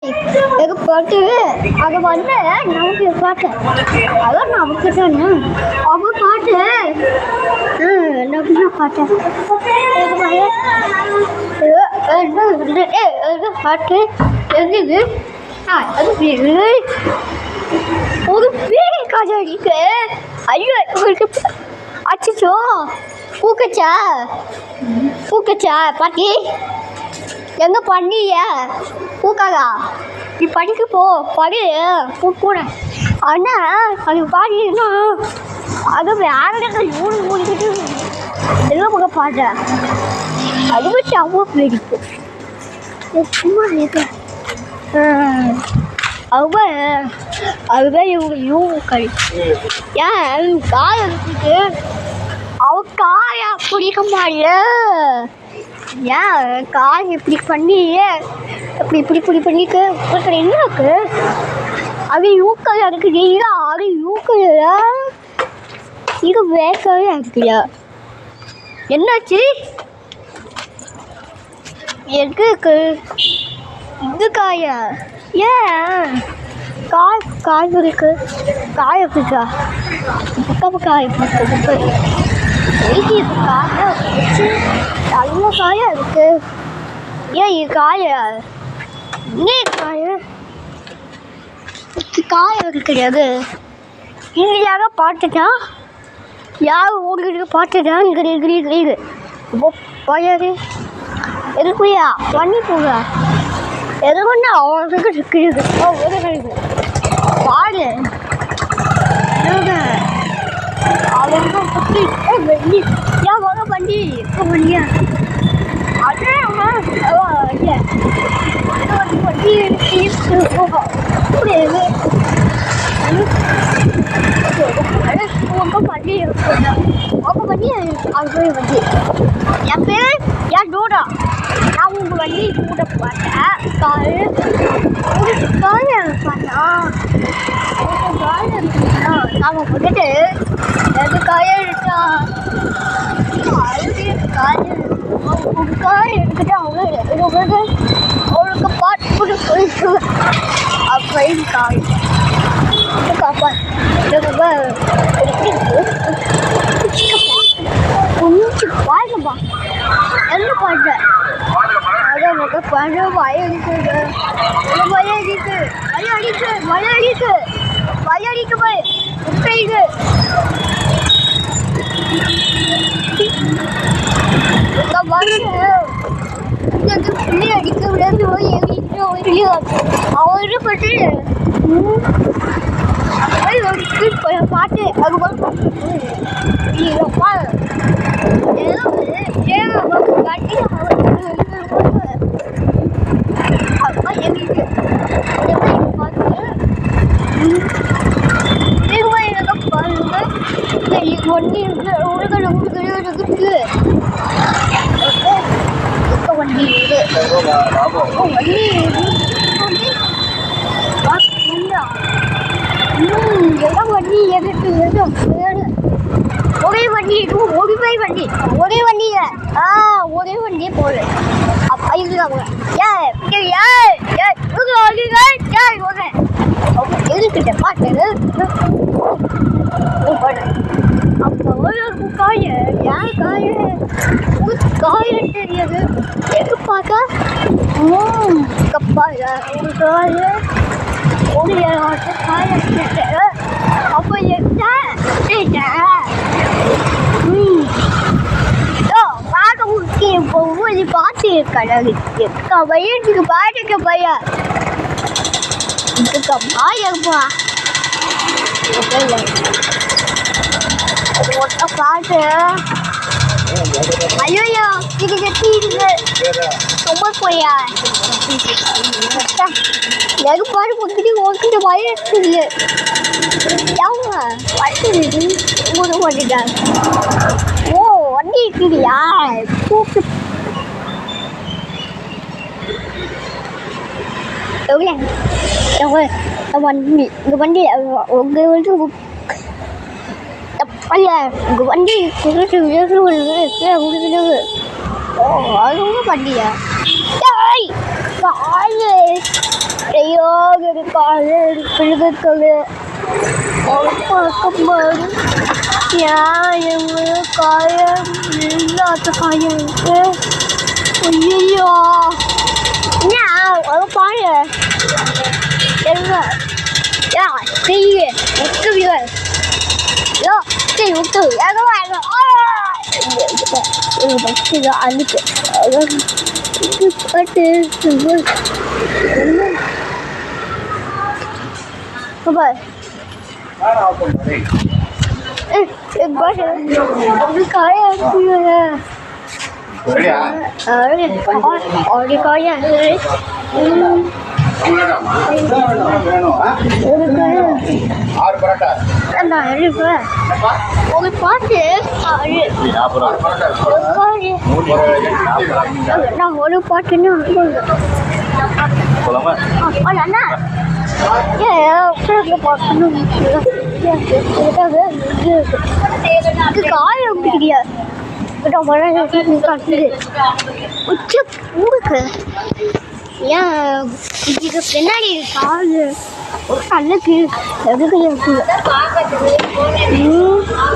எங்கள் பாட்டு அதை வந்து நமக்கு பாட்டு அதான் நமக்கு தானே அவங்க பாட்டு நம்ம பாட்டு பாட்டு எழுது அது ஒரு பேர் காஜா இருக்கு. ஐயோ உங்களுக்கு அச்சோ பூக்கச்சா பாட்டி எங்க பண்ணிய பூக்காதா நீ படிக்க படி பூக்கூட ஆனா அது பாடினா அது வேற ஊடு மூடிக்கிட்டு எல்லாம் பக்கம் பாடுறேன் அது வச்சு அவ்வளோ பிடிக்கும் சும்மா அதுதான் இவங்க யூகை ஏன் காய எடுத்துட்டு அவ காயா பிடிக்க மாட்டிய ஏன் காய் இப்படி பண்ணி இப்படி பண்ணிட்டு உங்களுக்கு என்ன இருக்கு அது யூக்கையா இருக்குது இல்லை அது யூக்கையில இது வேக்கையா இருக்குல்ல என்னாச்சு எதுக்கு இது காயா ஏன் காய் இருக்கு காய இருக்குக்கா காய் இருக்கு நல்ல காயா இருக்கு ஏன் இது காய காய கிடையாது இங்கேயாக பாட்டுட்டா யார் ஓடிக்கிட்டு பாட்டுட்டான் கிடையாது போயாது எதுக்குயா பண்ணி போக எது கொண்டு அவங்களுக்கு இருக்குது பாடு அவங்க வண்டி ஏன் வர வண்டி இப்போ வண்டியா அதே வண்டி முடியாது வண்டி உங்க வண்டி அது வண்டி என் பேர் ஏன் டோடா நான் உங்கள் வண்டி கூட பார்த்தேன் காய பார்த்தா நாம வந்துட்டு எது காய எடுத்தா காய எடுத்துட்டு அவளுக்கு பாட்டு போயிட்டு அப்படின்னு காய் காப்பான் கொஞ்சம் பாருங்கப்பா என்ன பாட்டேன் அதான் பாடு வயடிக்கு போய் உட்கைது பிள்ளை அடிக்க விடாது அவரு பட்டு பாட்டு அது வண்டி ஒரே வண்டி ஒரே வண்டியே போல எதுக்கிட்ட பாட்டு அப்போ காய ஏன் காய தெரியாது எது பார்த்தா கப்பாய ஒரு காய ஒரு காய அப்போ ஒவ்வொரு பாட்டு கடவுள் வயிற்றுக்கு பாட்டுக்கு பையா இதுக்கு பாயப்பா ஒட்ட பாட்டு ஐயோ இது கட்டிடுது ரொம்ப போயா எது பாடு பொங்கிட்டு ஓக்கிட்டு வயிற்று அவங்க வயிற்று ஒரு பண்ணிட்டாங்க ஓ வண்டி இருக்குடியா கூப்பிட்டு வண்டி இந்த வண்டி உங்க வந்து அல்ல உங்க வண்டி ஓ அது ஒன்றும் வண்டியா ஒரு காயம் பிழுதுக்களு ஒரு பக்கம் ஏன் காயம் இல்லாத காயம் இருக்கு ஐயோ என்ன ஒரு பாரு என்ன யா தீய முட்டுவியல் யா தீ முட்டு எங்க வாங்க ஒரு பக்தி அழுக்கு பட்டு Bye. एक बार अभी खाया है और खाया है ஆறு பரோட்டா என்ன இருக்கு ஒரு பாட்டு நான் ஒரு பாட்டுன்னு போலாமா அண்ணா காயம் பிடிக்காது ஏன் இதுக்கு பின்னாடி கால் ஒரு கண்ணுக்கு எதுக்கு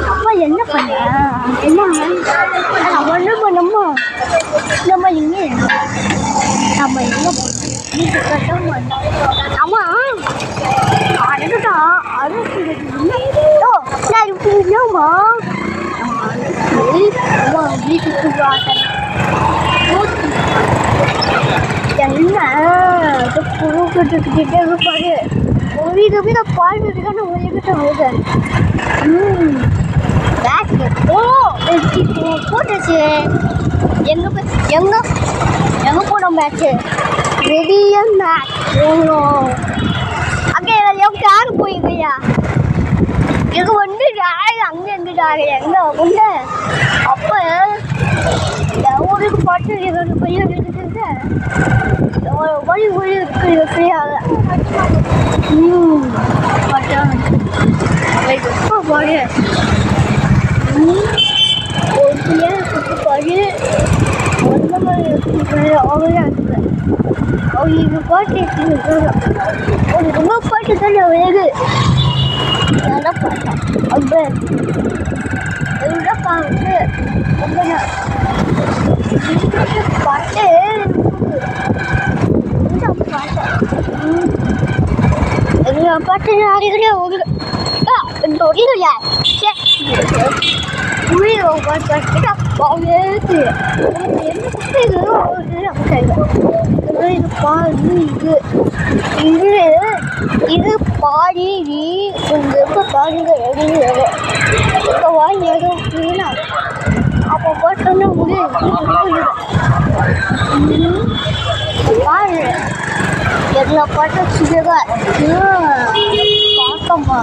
அப்பா என்ன பண்ண என்ன ஒன்றும் பண்ணோமா நம்ம இங்கே நம்ம எங்கே வீட்டு கட்டம் ஆமா அதுதான் நான் இப்படிமா வீட்டுக்கு என்ன புழு கட்டுக்கிட்டே இருப்பாரு வீடு வீட பால் வீட்டுக்கான ஒழிக்கிட்ட வருது போட்டுச்சு எங்க எங்க எங்க போனோம் மேட்ச்சு ரெடியா மேட்ச் போகணும் அங்கே எவ்வளோ யாரு போயிருக்கையா இது வந்து அங்கே எங்கிட்டாரு எங்க உண்டு அப்போ ஊருக்கு பாட்டு எங்களுக்கு பையன் இருக்குது வழி வழி இருக்கு ஃப்ரீயாக எப்போ பாடு ஒரு பிள்ளைய குத்து பாடு ஒன்றை மாதிரி அவங்களே இருக்குது அவங்க பாட்டு ஒரு ரொம்ப பாட்டு தானே வேறு நல்லா பாட்டேன் அப்போ எவ்வளோ பாட்டு பாட்டு பாட்டு அறிவுரையா ஒரு தொழிலையா இது பாடி உங்க பாடுங்க வாங்கி எதுவும் அப்போ போட்டோன்னு பாரு எல்லா பாட்டும் சுகதா பார்க்கமா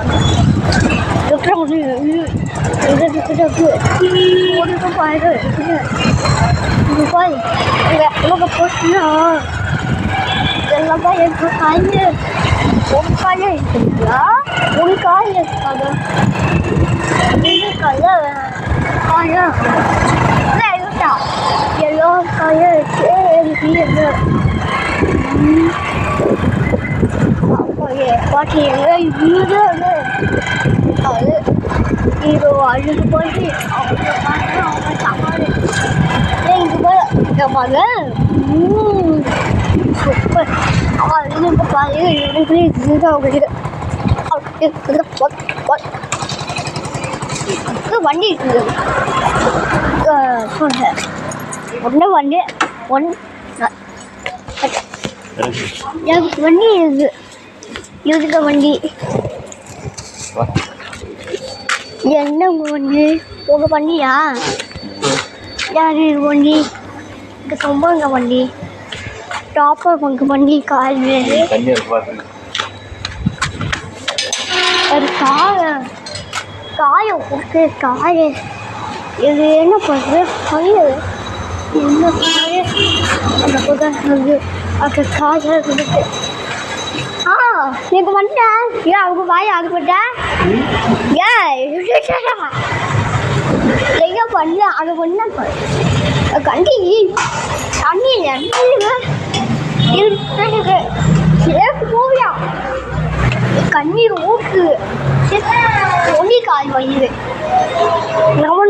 இருக்கிற முடியும் பாரு இது பாய் எவ்வளோ போச்சுன்னா எல்லாமே எனக்கு காய் ஒரு காய் இருக்குங்களா ஒரு காய் இருக்காது இது காயா காயா இல்லை எல்லா காயும் இருக்கு எனக்கு என்ன பாட்டி எங்க வீடு அது இது அழுது போய் அவங்க அவங்க சாப்பாடு இது போய் சூப்பர் அது இப்போ பாரு இதுதான் அவங்களுக்கு வண்டி இருக்குது சொன்னேன் ஒன்று வண்டி எனக்கு வண்டி இது இதுக்கு வண்டி என்ன வண்டி உங்கள் வண்டியா யார் இது வண்டி இங்கே சொம்பங்க வண்டி டாப்பர் உங்கள் வண்டி கால் ஒரு காயம் கொடுத்து காய இது என்ன பண்ணுறது காய என்ன காய அந்த புது அது காய கொடுத்து நீங்கள் வந்துட்டேன் ஏன் அவங்க வாய் ஆகப்பட்டேன் எங்கே பண்ணல அது ஒன்றா கண்டி தண்ணி இருக்கு போவியா கண்ணீர் ஊற்று ஒளி கால் வயிறு நம்ம